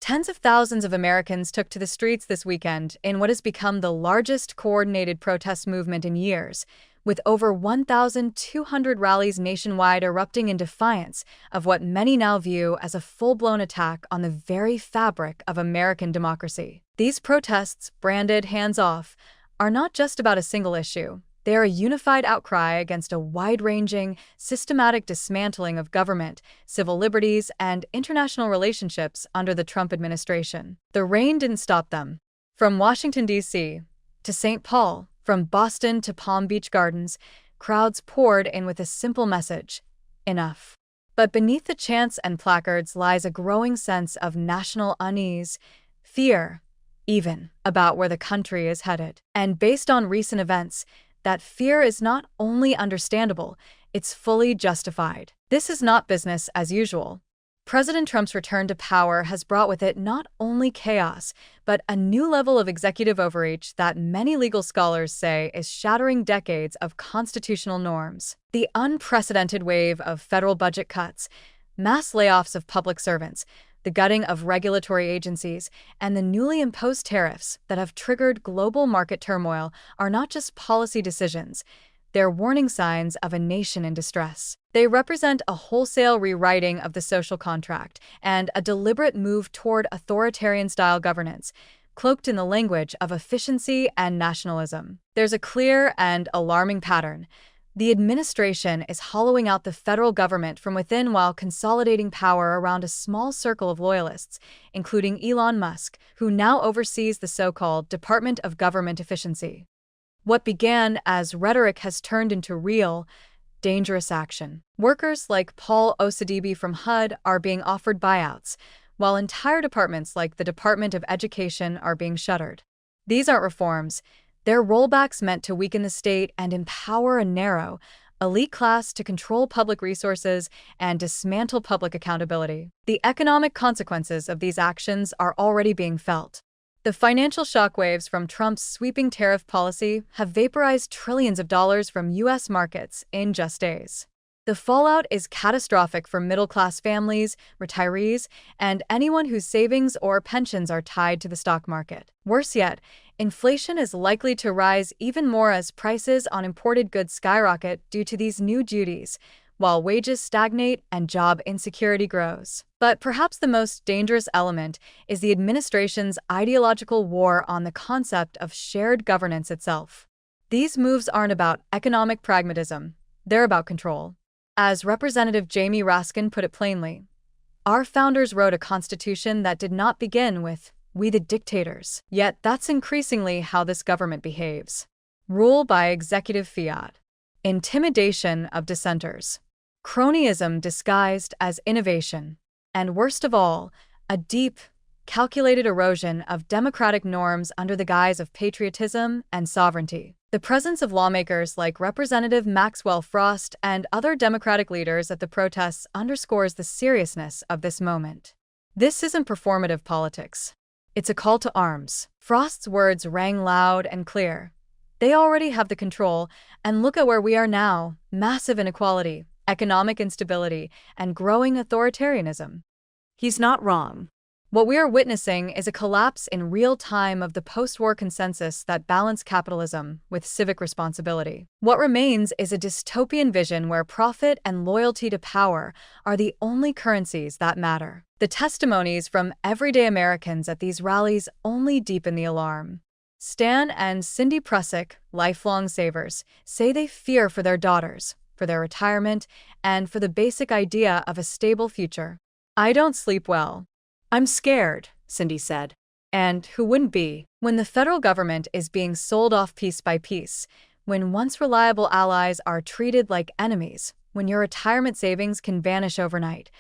Tens of thousands of Americans took to the streets this weekend in what has become the largest coordinated protest movement in years, with over 1,200 rallies nationwide erupting in defiance of what many now view as a full-blown attack on the very fabric of American democracy. These protests, branded hands off, are not just about a single issue. They are a unified outcry against a wide-ranging, systematic dismantling of government, civil liberties, and international relationships under the Trump administration. The rain didn't stop them. From Washington, D.C. to St. Paul, from Boston to Palm Beach Gardens, crowds poured in with a simple message: enough. But beneath the chants and placards lies a growing sense of national unease, fear, even, about where the country is headed. And based on recent events, that fear is not only understandable, it's fully justified. This is not business as usual. President Trump's return to power has brought with it not only chaos, but a new level of executive overreach that many legal scholars say is shattering decades of constitutional norms. The unprecedented wave of federal budget cuts, mass layoffs of public servants, the gutting of regulatory agencies, and the newly imposed tariffs that have triggered global market turmoil are not just policy decisions. They're warning signs of a nation in distress. They represent a wholesale rewriting of the social contract and a deliberate move toward authoritarian-style governance, cloaked in the language of efficiency and nationalism. There's a clear and alarming pattern. The administration is hollowing out the federal government from within while consolidating power around a small circle of loyalists, including Elon Musk, who now oversees the so-called Department of Government Efficiency. What began as rhetoric has turned into real, dangerous action. Workers like Paul Osadebe from HUD are being offered buyouts, while entire departments like the Department of Education are being shuttered. These aren't reforms. They're rollbacks meant to weaken the state and empower a narrow, elite class to control public resources and dismantle public accountability. The economic consequences of these actions are already being felt. The financial shockwaves from Trump's sweeping tariff policy have vaporized trillions of dollars from U.S. markets in just days. The fallout is catastrophic for middle-class families, retirees, and anyone whose savings or pensions are tied to the stock market. Worse yet, inflation is likely to rise even more as prices on imported goods skyrocket due to these new duties, while wages stagnate and job insecurity grows. But perhaps the most dangerous element is the administration's ideological war on the concept of shared governance itself. These moves aren't about economic pragmatism, they're about control. As Representative Jamie Raskin put it plainly, our founders wrote a constitution that did not begin with "we the dictators." Yet that's increasingly how this government behaves. Rule by executive fiat. Intimidation of dissenters. Cronyism disguised as innovation. And worst of all, a deep, calculated erosion of democratic norms under the guise of patriotism and sovereignty. The presence of lawmakers like Representative Maxwell Frost and other Democratic leaders at the protests underscores the seriousness of this moment. This isn't performative politics. It's a call to arms. Frost's words rang loud and clear. They already have the control, and look at where we are now: massive inequality, economic instability, and growing authoritarianism. He's not wrong. What we are witnessing is a collapse in real time of the post-war consensus that balanced capitalism with civic responsibility. What remains is a dystopian vision where profit and loyalty to power are the only currencies that matter. The testimonies from everyday Americans at these rallies only deepen the alarm. Stan and Cindy Prusick, lifelong savers, say they fear for their daughters, for their retirement, and for the basic idea of a stable future. "I don't sleep well. I'm scared," Cindy said. And who wouldn't be? When the federal government is being sold off piece by piece, when once reliable allies are treated like enemies, when your retirement savings can vanish overnight,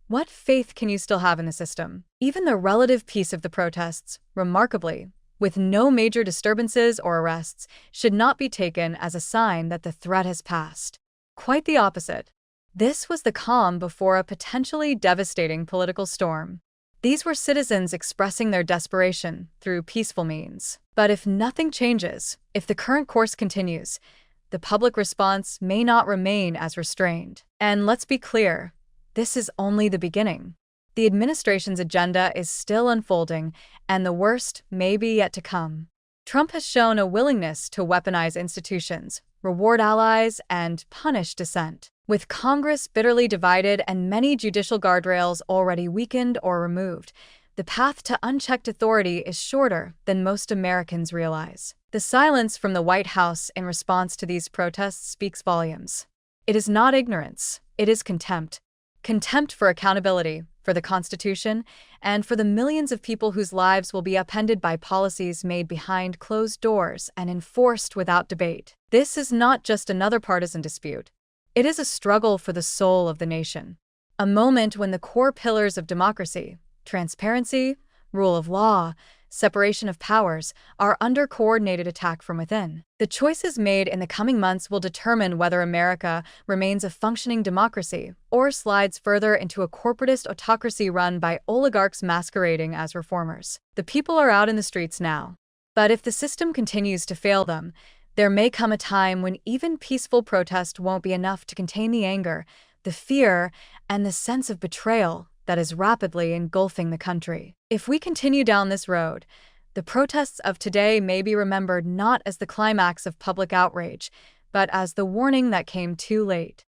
what faith can you still have in the system? Even the relative peace of the protests, remarkably, with no major disturbances or arrests, should not be taken as a sign that the threat has passed. Quite the opposite. This was the calm before a potentially devastating political storm. These were citizens expressing their desperation through peaceful means. But if nothing changes, if the current course continues, the public response may not remain as restrained. And let's be clear, this is only the beginning. the administration's agenda is still unfolding, and the worst may be yet to come. Trump has shown a willingness to weaponize institutions, reward allies, and punish dissent. With Congress bitterly divided and many judicial guardrails already weakened or removed, the path to unchecked authority is shorter than most Americans realize. The silence from the White House in response to these protests speaks volumes. It is not ignorance, it is contempt. Contempt for accountability, for the Constitution, and for the millions of people whose lives will be upended by policies made behind closed doors and enforced without debate. This is not just another partisan dispute. It is a struggle for the soul of the nation. A moment when the core pillars of democracy, transparency, rule of law, separation of powers, are under coordinated attack from within. The choices made in the coming months will determine whether America remains a functioning democracy or slides further into a corporatist autocracy run by oligarchs masquerading as reformers. The people are out in the streets now. But if the system continues to fail them, there may come a time when even peaceful protest won't be enough to contain the anger, the fear, and the sense of betrayal that is rapidly engulfing the country. If we continue down this road, the protests of today may be remembered not as the climax of public outrage, but as the warning that came too late.